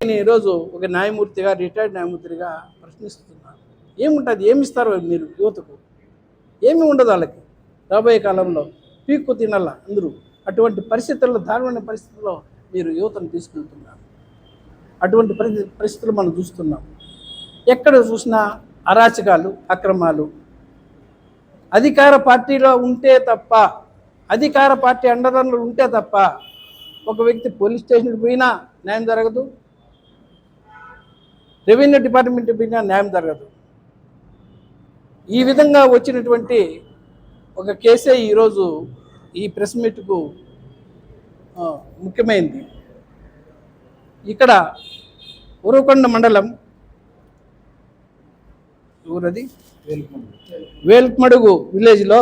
నేను ఈరోజు ఒక న్యాయమూర్తిగా, రిటైర్డ్ న్యాయమూర్తిగా ప్రశ్నిస్తున్నాను. ఏముంటుంది? ఏమిస్తారు మీరు యువతకు? ఏమి ఉండదు వాళ్ళకి. రాబోయే కాలంలో పీక్కు తినాల అందరూ. అటువంటి పరిస్థితుల్లో, దారుణమైన పరిస్థితుల్లో మీరు యువతను తీసుకెళ్తున్నారు. అటువంటి పరిస్థితులు మనం చూస్తున్నాం. ఎక్కడ చూసినా అరాచకాలు, అక్రమాలు. అధికార పార్టీలో ఉంటే తప్ప, అధికార పార్టీ అండదండలు ఉంటే తప్ప ఒక వ్యక్తి పోలీస్ స్టేషన్కి పోయినా న్యాయం జరగదు, రెవెన్యూ డిపార్ట్మెంట్ పోయినా న్యాయం జరగదు. ఈ విధంగా వచ్చినటువంటి ఒక కేసే ఈరోజు ఈ ప్రెస్ మీట్కు ముఖ్యమైనది. ఇక్కడ ఉరవకొండ మండలం ఊరది వేల్మడుగు విలేజ్లో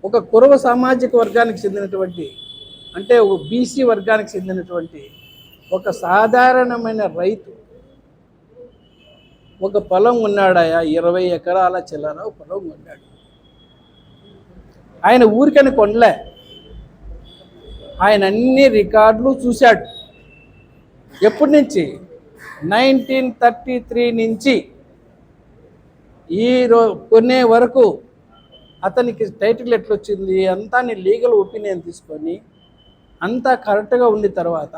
ఒక కురవ సామాజిక వర్గానికి చెందినటువంటి, అంటే ఒక బీసీ వర్గానికి చెందినటువంటి ఒక సాధారణమైన రైతు ఒక పొలం ఉన్నాడాయా, 20 ఎకరాల చిల్లర పొలం ఉన్నాడు. ఆయన ఊరికని కొనలే, ఆయన అన్ని రికార్డులు చూశాడు. ఎప్పటి నుంచి? 1933 నుంచి కొనే వరకు అతనికి టైటిల్ ఎట్లొచ్చింది అంతా లీగల్ ఒపీనియన్ తీసుకొని అంతా కరెక్ట్గా ఉండి తర్వాత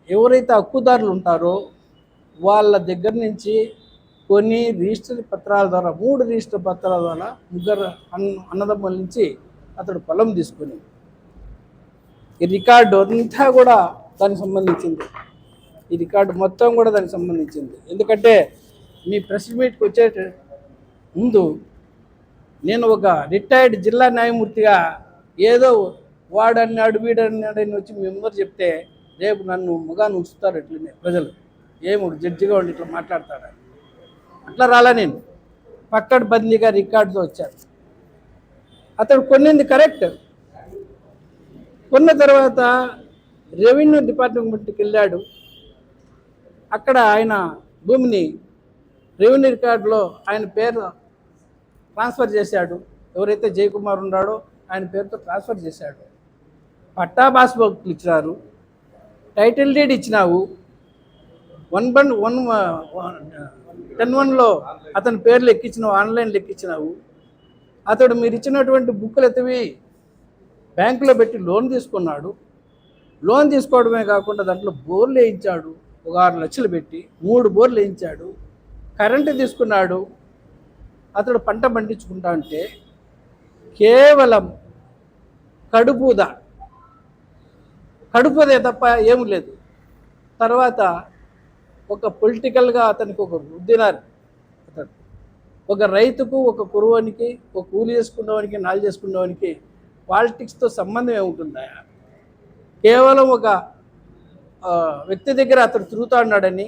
ఎవరైతే హక్కుదారులు ఉంటారో వాళ్ళ దగ్గర నుంచి కొన్ని రిజిస్టర్ పత్రాల ద్వారా, 3 రిజిస్టర్ పత్రాల ద్వారా ముగ్గురు అన్నదమ్ముల నుంచి అతడు పొలం తీసుకొని, ఈ రికార్డు అంతా కూడా దానికి సంబంధించింది. ఈ రికార్డు మొత్తం కూడా దానికి సంబంధించింది. ఎందుకంటే మీ ప్రెస్ మీట్కి వచ్చే ముందు నేను ఒక రిటైర్డ్ జిల్లా న్యాయమూర్తిగా ఏదో వాడన్నాడు వీడన్నాడు అని వచ్చి మీ ముందరు చెప్తే రేపు నన్ను ముగాను ఉంచుతారు ఇట్లనే ప్రజలు. ఏముడు జడ్జిగా ఉండి ఇట్లా మాట్లాడతాడు. అట్లా రాలా నేను. పక్కన బదిలీగా రికార్డుతో వచ్చాను. అతడు కొన్నింది కరెక్ట్. కొన్న తర్వాత రెవెన్యూ డిపార్ట్మెంట్కి వెళ్ళాడు. అక్కడ ఆయన భూమిని రెవెన్యూ రికార్డులో ఆయన పేరు ట్రాన్స్ఫర్ చేశాడు. ఎవరైతే జయకుమార్ ఉన్నాడో ఆయన పేరుతో ట్రాన్స్ఫర్ చేశాడు. పట్టా పాస్బుక్లు ఇచ్చినారు, టైటిల్ డీడ్ ఇచ్చినావు. 10(1) అతని పేర్లు ఎక్కించినావు, ఆన్లైన్లో ఎక్కించినావు. అతడు మీరు ఇచ్చినటువంటి బుక్కులు ఎత్తివి బ్యాంకులో పెట్టి లోన్ తీసుకున్నాడు. లోన్ తీసుకోవడమే కాకుండా దాంట్లో బోర్లు వేయించాడు. ఒక 6 లక్షలు పెట్టి 3 బోర్లు వేయించాడు. కరెంటు తీసుకున్నాడు. అతడు పంట పండించుకుంటా అంటే కేవలం కడుపుదే తప్ప ఏమి లేదు. తర్వాత ఒక పొలిటికల్గా అతనికి ఒక రుద్దినారు. అతడు ఒక రైతుకు, ఒక కురువానికి, ఒక కూలి చేసుకున్నవానికి, నాలు చేసుకున్నవానికి పాలిటిక్స్తో సంబంధం ఏముంటుందా? కేవలం ఒక వ్యక్తి దగ్గర అతడు తిరుగుతూ ఉన్నాడని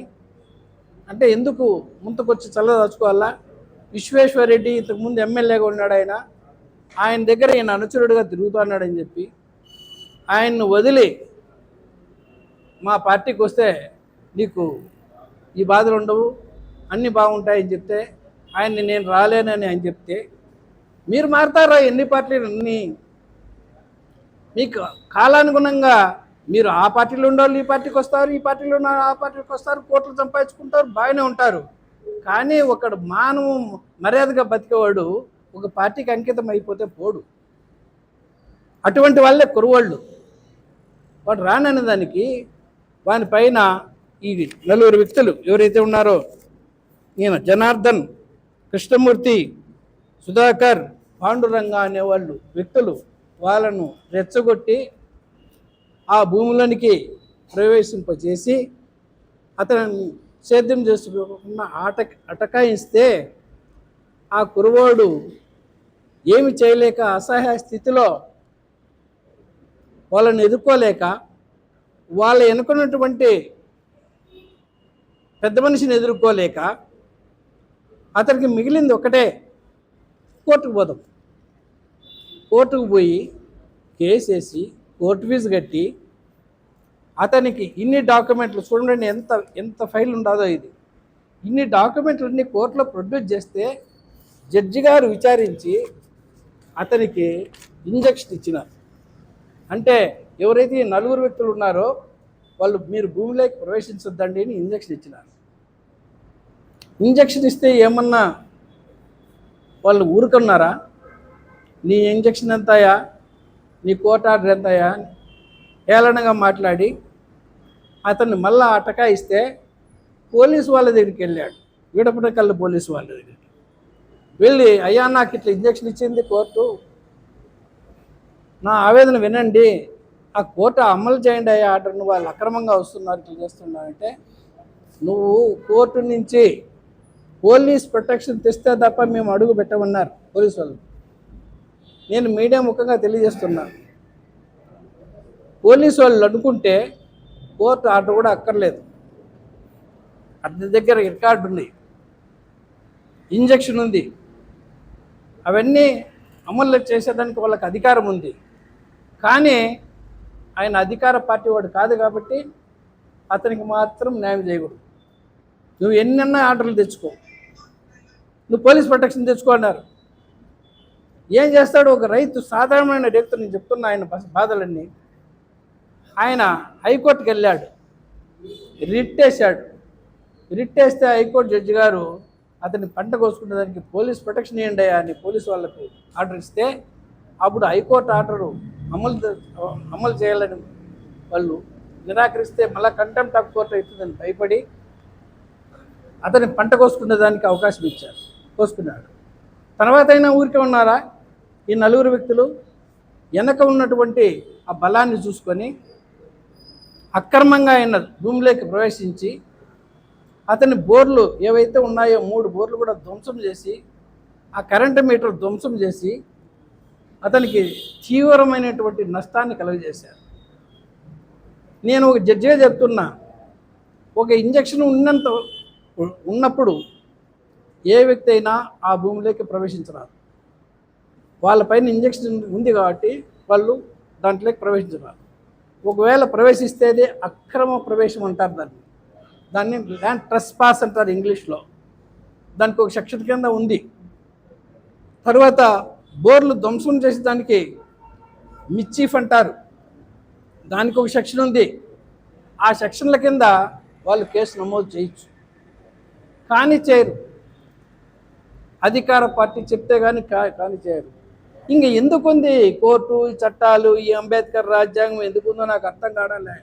అంటే ఎందుకు ముందుకొచ్చి చల్లదాచుకోవాలా? విశ్వేశ్వరరెడ్డి ఇంతకుముందు ఎమ్మెల్యేగా ఉన్నాడు. ఆయన దగ్గర ఈయన అనుచరుడుగా తిరుగుతున్నాడని చెప్పి ఆయన్ను వదిలి మా పార్టీకి వస్తే నీకు ఈ బాధలు ఉండవు, అన్నీ బాగుంటాయని చెప్తే ఆయన్ని నేను రాలేనని ఆయన చెప్తే మీరు మారుతారా? ఎన్ని పార్టీలు అన్నీ మీకు కాలానుగుణంగా మీరు ఆ పార్టీలో ఉండేవాళ్ళు ఈ పార్టీకి వస్తారు, ఈ పార్టీలో ఉన్న ఆ పార్టీకి వస్తారు, కోట్లు సంపాదించుకుంటారు, బాగానే ఉంటారు. కానీ ఒకడు మానవు మర్యాదగా బతికేవాడు ఒక పార్టీకి అంకితం అయిపోతే పోడు. అటువంటి వాళ్ళే కురువాళ్ళు. వాడు రానని దానికి వాని పైన ఈ 4 వ్యక్తులు ఎవరైతే ఉన్నారో ఈయన జనార్దన్, కృష్ణమూర్తి, సుధాకర్, పాండురంగ అనేవాళ్ళు వ్యక్తులు వాళ్ళను రెచ్చగొట్టి ఆ భూములనికి ప్రవేశింపజేసి అతను సేద్యం చేసుకోకుండా అటకాయిస్తే ఆ కురువాడు ఏమి చేయలేక అసహాయ స్థితిలో వాళ్ళని ఎదుర్కోలేక వాళ్ళ ఎన్నుకున్నటువంటి పెద్ద మనిషిని ఎదుర్కోలేక అతనికి మిగిలింది ఒకటే, కోర్టుకు పోదాం. కోర్టుకు పోయి కేసేసి కోర్టు ఫీజు కట్టి అతనికి ఇన్ని డాక్యుమెంట్లు చూడండి, ఎంత ఫైల్ ఉండదో ఇది. ఇన్ని డాక్యుమెంట్లన్నీ కోర్టులో ప్రొడ్యూస్ చేస్తే జడ్జి గారు విచారించి అతనికి ఇంజెక్షన్ ఇచ్చినారు. అంటే ఎవరైతే ఈ 4 వ్యక్తులు ఉన్నారో వాళ్ళు మీరు భూమిలోకి ప్రవేశించొద్దండి అని ఇంజక్షన్ ఇచ్చినారు. ఇంజక్షన్ ఇస్తే ఏమన్నా వాళ్ళు ఊరుకున్నారా? నీ ఇంజక్షన్ ఎంతయా, నీ కోర్టు ఆర్డర్ ఎంతయా హేళనగా మాట్లాడి అతన్ని మళ్ళా అటకాయిస్తే పోలీసు వాళ్ళ దగ్గరికి వెళ్ళాడు. విడపడకల్లు పోలీసు వాళ్ళ దగ్గరికి వెళ్ళి, అయ్యా నాకు ఇట్లా ఇంజక్షన్ ఇచ్చింది కోర్టు, నా ఆవేదన వినండి, ఆ కోర్టు అమలు చేయండి అయ్యా ఆర్డర్ను, వాళ్ళు అక్రమంగా వస్తున్నారు ఇట్లా చేస్తున్నారంటే, నువ్వు కోర్టు నుంచి పోలీస్ ప్రొటెక్షన్ తెస్తే తప్ప మేము అడుగు పెట్టమన్నారు పోలీసు వాళ్ళు. నేను మీడియా ముఖంగా తెలియజేస్తున్నాను, పోలీసు వాళ్ళు అనుకుంటే కోర్టు ఆర్డర్ కూడా అక్కర్లేదు. అతని దగ్గర రికార్డు ఉంది, ఇంజక్షన్ ఉంది, అవన్నీ అమలు చేసేదానికి వాళ్ళకి అధికారం ఉంది. కానీ ఆయన అధికార పార్టీ వాడు కాదు కాబట్టి అతనికి మాత్రం న్యాయం చేయకూడదు. నువ్వు ఎన్నెన్న ఆర్డర్లు తెచ్చుకో, నువ్వు పోలీస్ ప్రొటెక్షన్ తెచ్చుకో అన్నారు. ఏం చేస్తాడు ఒక రైతు, సాధారణమైన రైతు, నేను చెప్తున్నా ఆయన బాధలన్నీ. ఆయన హైకోర్టుకి వెళ్ళాడు, రిట్ వేశాడు. రిట్ వేస్తే హైకోర్టు జడ్జి గారు అతన్ని పంట కోసుకునే దానికి పోలీస్ ప్రొటెక్షన్ ఇవ్వండి అని పోలీసు వాళ్ళకు ఆర్డర్ ఇస్తే, అప్పుడు హైకోర్టు ఆర్డరు అమలు చేయాలని వాళ్ళు నిరాకరిస్తే మళ్ళీ కంటెంప్ట్ ఆఫ్ కోర్టు అవుతుందని భయపడి అతన్ని పంట కోసుకునే దానికి అవకాశం ఇచ్చారు, కోసుకున్నాడు. తర్వాత అయినా ఊరికే ఉన్నారా ఈ 4 వ్యక్తులు? వెనక ఉన్నటువంటి ఆ బలాన్ని చూసుకొని అక్రమంగా ఆయన భూమిలోకి ప్రవేశించి అతని బోర్లు ఏవైతే ఉన్నాయో 3 బోర్లు కూడా ధ్వంసం చేసి, ఆ కరెంటు మీటర్ ధ్వంసం చేసి అతనికి తీవ్రమైనటువంటి నష్టాన్ని కలుగజేశారు. నేను ఒక జడ్జిగా చెప్తున్నా, ఒక ఇంజక్షన్ ఉన్నప్పుడు ఏ వ్యక్తి అయినా ఆ భూమిలోకి ప్రవేశించరాదు. వాళ్ళపైన ఇంజక్షన్ ఉంది కాబట్టి వాళ్ళు దాంట్లోకి ప్రవేశించరాదు. ఒకవేళ ప్రవేశిస్తేదే అక్రమ ప్రవేశం అంటారు దాన్ని ల్యాండ్ ట్రెస్పాస్ అంటారు ఇంగ్లీష్లో. దానికి ఒక సెక్షన్ కింద ఉంది. తర్వాత బోర్లు ధ్వంసం చేసే దానికి మిస్చీఫ్ అంటారు, దానికి ఒక సెక్షన్ ఉంది. ఆ సెక్షన్ల కింద వాళ్ళు కేసు నమోదు చేయొచ్చు, కానీ చేయరు. అధికార పార్టీ చెప్తే కానీ చేయరు. ఇంక ఎందుకుంది కోర్టు, ఈ చట్టాలు, ఈ అంబేద్కర్ రాజ్యాంగం ఎందుకుందో నాకు అర్థం కావడంలే.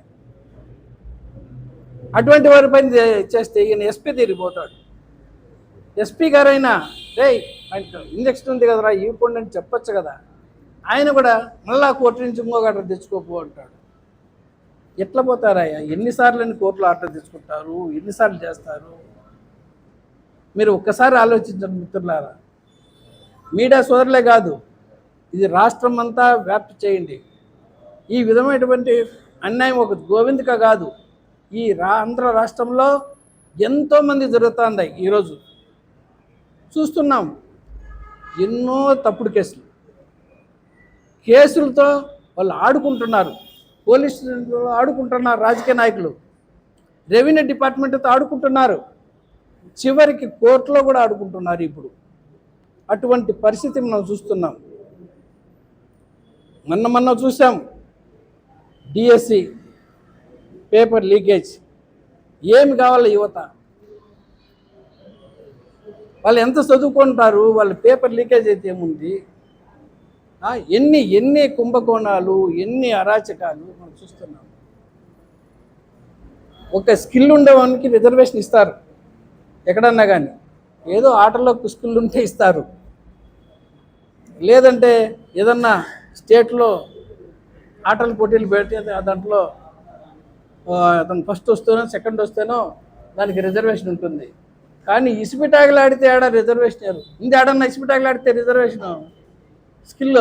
అటువంటి వారి పని చేస్తే ఈయన ఎస్పీ తిరిగిపోతాడు. ఎస్పీ గారైనా రే ఆయనకు ఇంజక్షన్ ఉంది కదరా ఇవ్వకుండా అని చెప్పచ్చు కదా. ఆయన కూడా మళ్ళా కోర్టు నుంచి ఇంకొక ఆర్డర్ తెచ్చుకోపో అంటాడు. ఎట్లా పోతారయ్యా? ఎన్నిసార్లు అని కోర్టులో ఆర్డర్ తెచ్చుకుంటారు, ఎన్నిసార్లు చేస్తారు? మీరు ఒక్కసారి ఆలోచించండి మిత్రులారా. మీడియా సోదరులే కాదు, ఇది రాష్ట్రం అంతా వ్యాప్తి చేయండి. ఈ విధమైనటువంటి అన్యాయం ఒక గోవిందక కాదు, ఈ ఆంధ్ర రాష్ట్రంలో ఎంతోమంది జరుగుతుంది. ఈరోజు చూస్తున్నాం ఎన్నో తప్పుడు కేసులతో వాళ్ళు ఆడుకుంటున్నారు. పోలీసులు ఆడుకుంటున్నారు, రాజకీయ నాయకులు రెవెన్యూ డిపార్ట్మెంట్తో ఆడుకుంటున్నారు, చివరికి కోర్టులో కూడా ఆడుకుంటున్నారు. ఇప్పుడు అటువంటి పరిస్థితి మనం చూస్తున్నాం. మొన్న చూసాం డిఎస్సి పేపర్ లీకేజ్. ఏమి కావాలి యువత? వాళ్ళు ఎంత చదువుకుంటారు, వాళ్ళ పేపర్ లీకేజ్ అయితే ఏముంది? ఎన్ని కుంభకోణాలు, ఎన్ని అరాచకాలు మనం చూస్తున్నాం. ఒక స్కిల్ ఉండేవానికి రిజర్వేషన్ ఇస్తారు ఎక్కడన్నా కానీ, ఏదో ఆటలో స్కిల్ ఉంటే ఇస్తారు. లేదంటే ఏదన్నా స్టేట్లో ఆటల పోటీలు పెడితే దాంట్లో అతను ఫస్ట్ వస్తేనో సెకండ్ వస్తేనో దానికి రిజర్వేషన్ ఉంటుంది. కానీ ఇసుపిటాకులు ఆడితే ఆడ రిజర్వేషన్ ఉంది. ఆడన్నా ఇసుపిటాకులు ఆడితే రిజర్వేషన్ స్కిల్.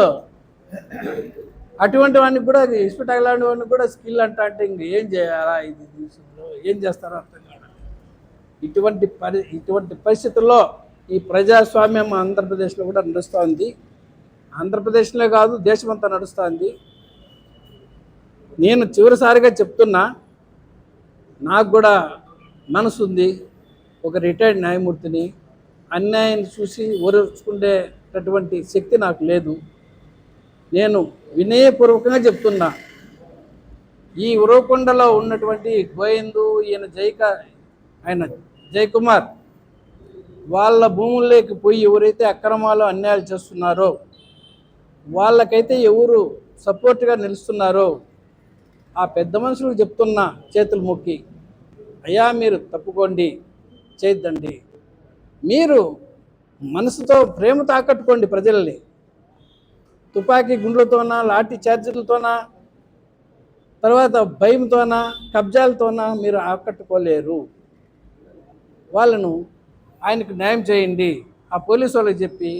అటువంటి వాడికి కూడా ఇసుపిటాకులు ఆడే వాడికి కూడా స్కిల్ అంటే ఇంక ఏం చేయాలా? ఇది దేశంలో ఏం చేస్తారో అర్థం కాదు. ఇటువంటి పరిస్థితుల్లో ఈ ప్రజాస్వామ్యం ఆంధ్రప్రదేశ్లో కూడా నడుస్తుంది. ఆంధ్రప్రదేశ్లో కాదు, దేశమంతా నడుస్తుంది. నేను చివరిసారిగా చెప్తున్నా, నాకు కూడా మనసు ఉంది. ఒక రిటైర్డ్ న్యాయమూర్తిని, అన్యాయాన్ని చూసి ఓర్చుకునేటటువంటి శక్తి నాకు లేదు. నేను వినయపూర్వకంగా చెప్తున్నా, ఈ ఉరవకొండలో ఉన్నటువంటి గోయందు ఆయన జయకుమార్ వాళ్ళ భూముల్లోకి పోయి ఎవరైతే అక్రమాలు అన్యాయాలు చేస్తున్నారో వాళ్ళకైతే ఎవరు సపోర్ట్గా నిలుస్తున్నారో ఆ పెద్ద మనుషులకు చెప్తున్నా చేతులు మొక్కి, అయ్యా మీరు తప్పుకోండి, చేయొద్దండి. మీరు మనసుతో ప్రేమతో ఆకట్టుకోండి ప్రజల్ని. తుపాకీ గుండ్లతోనా, లాఠీ చార్జీలతోనా, తర్వాత భయంతోనా, కబ్జాలతోనా మీరు ఆకట్టుకోలేరు. వాళ్ళను ఆయనకు న్యాయం చేయండి. ఆ పోలీసు వాళ్ళకి చెప్పి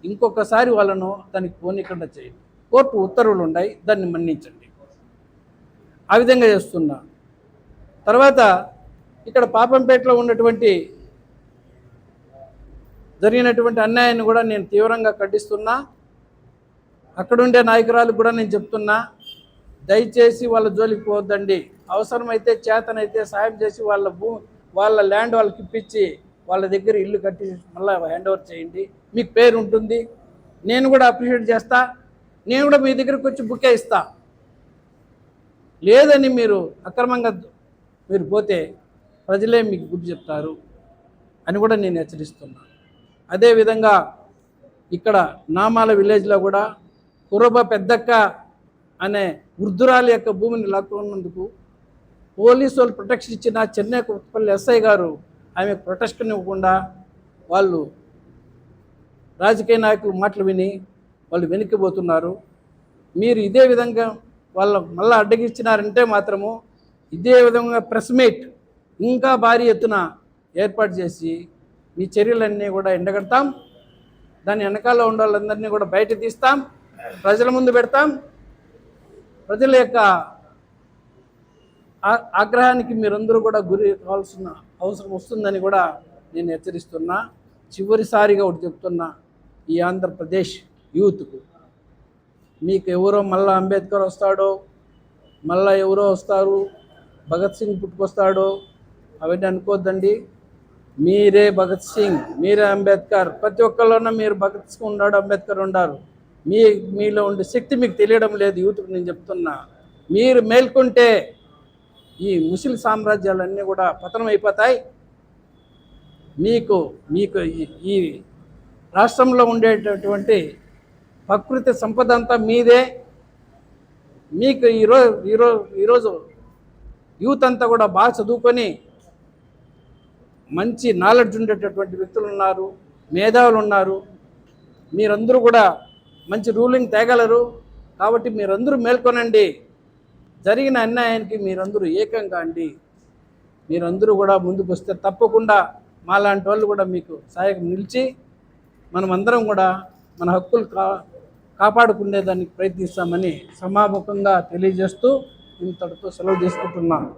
ఇంకొకసారి వాళ్ళను దానికి పోనీకుండా చేయండి. కోర్టు ఉత్తర్వులు ఉన్నాయి, దాన్ని మన్నించండి. ఆ విధంగా చేస్తున్నా. తర్వాత ఇక్కడ పాపంపేటలో ఉన్నటువంటి జరిగినటువంటి అన్యాయాన్ని కూడా నేను తీవ్రంగా ఖండిస్తున్నా. అక్కడుండే నాయకురాలకు కూడా నేను చెప్తున్నా, దయచేసి వాళ్ళ జోలికి పోవద్దండి. అవసరమైతే చేతనైతే సాయం చేసి వాళ్ళ ల్యాండ్ వాళ్ళకి ఇప్పించి వాళ్ళ దగ్గర ఇల్లు కట్టి మళ్ళీ హ్యాండ్ ఓవర్ చేయండి. మీకు పేరు ఉంటుంది, నేను కూడా అప్రిషియేట్ చేస్తా. నేను కూడా మీ దగ్గరికి వచ్చి బుకే ఇస్తా. లేదని మీరు అక్రమంగా మీరు పోతే ప్రజలే మీకు బుద్ధి చెప్తారు అని కూడా నేను హెచ్చరిస్తున్నాను. అదేవిధంగా ఇక్కడ నామాల విలేజ్లో కూడా కురబ పెద్దక్క అనే వృద్ధురాలి యొక్క భూమిని లాక్కున్నందుకు పోలీసు వాళ్ళు ప్రొటెక్షన్ ఇచ్చిన చెన్నై కుప్పల్లి ఎస్ఐ గారు ఆమె ప్రొటెక్షన్ ఇవ్వకుండా వాళ్ళు రాజకీయ నాయకులు మాటలు విని వాళ్ళు వెనక్కిపోతున్నారు. మీరు ఇదే విధంగా మళ్ళీ అడ్డగిచ్చినారంటే మాత్రము ఇదే విధంగా ప్రెస్ మీట్ ఇంకా భారీ ఎత్తున ఏర్పాటు చేసి మీ చర్యలన్నీ కూడా ఎండగడతాం. దాని వెనకాల ఉండే వాళ్ళందరినీ కూడా బయట తీస్తాం, ప్రజల ముందు పెడతాం. ప్రజల యొక్క ఆగ్రహానికి మీరందరూ కూడా గురి కావాల్సిన అవసరం వస్తుందని కూడా నేను హెచ్చరిస్తున్నా. చివరిసారిగా ఒకటి చెప్తున్నా, ఈ ఆంధ్రప్రదేశ్ యూత్కు, మీకు ఎవరో మళ్ళా అంబేద్కర్ వస్తాడో, మళ్ళా ఎవరో వస్తారు, భగత్ సింగ్ పుట్టుకొస్తాడో అవన్నీ అనుకోవద్దండి. మీరే భగత్ సింగ్, మీరే అంబేద్కర్. ప్రతి ఒక్కళ్ళలోనే మీరు భగత్ సింగ్ ఉన్నాడు, అంబేద్కర్ ఉన్నారు. మీలో ఉండే శక్తి మీకు తెలియడం లేదు. యూత్కు నేను చెప్తున్నా, మీరు మేల్కొంటే ఈ ముస్లిం సామ్రాజ్యాలన్నీ కూడా పతనం అయిపోతాయి. మీకు ఈ రాష్ట్రంలో ఉండేటటువంటి ప్రకృతి సంపద అంతా మీదే. మీకు ఈరోజు యూత్ అంతా కూడా బాగా చదువుకొని మంచి నాలెడ్జ్ ఉండేటటువంటి వ్యక్తులు ఉన్నారు, మేధావులు ఉన్నారు. మీరందరూ కూడా మంచి రూలింగ్ తేగలరు. కాబట్టి మీరందరూ మేల్కొనండి. జరిగిన అన్యాయానికి మీరందరూ ఏకం కాండి. మీరందరూ కూడా ముందుకు వస్తే తప్పకుండా మాలాంటి వాళ్ళు కూడా మీకు సహాయం నిలిచి మనమందరం కూడా మన హక్కులు కాపాడుకునేదానికి ప్రయత్నిస్తామని సమాముఖంగా తెలియజేస్తూ ఇంతటితో సెలవు తీసుకుంటున్నాను.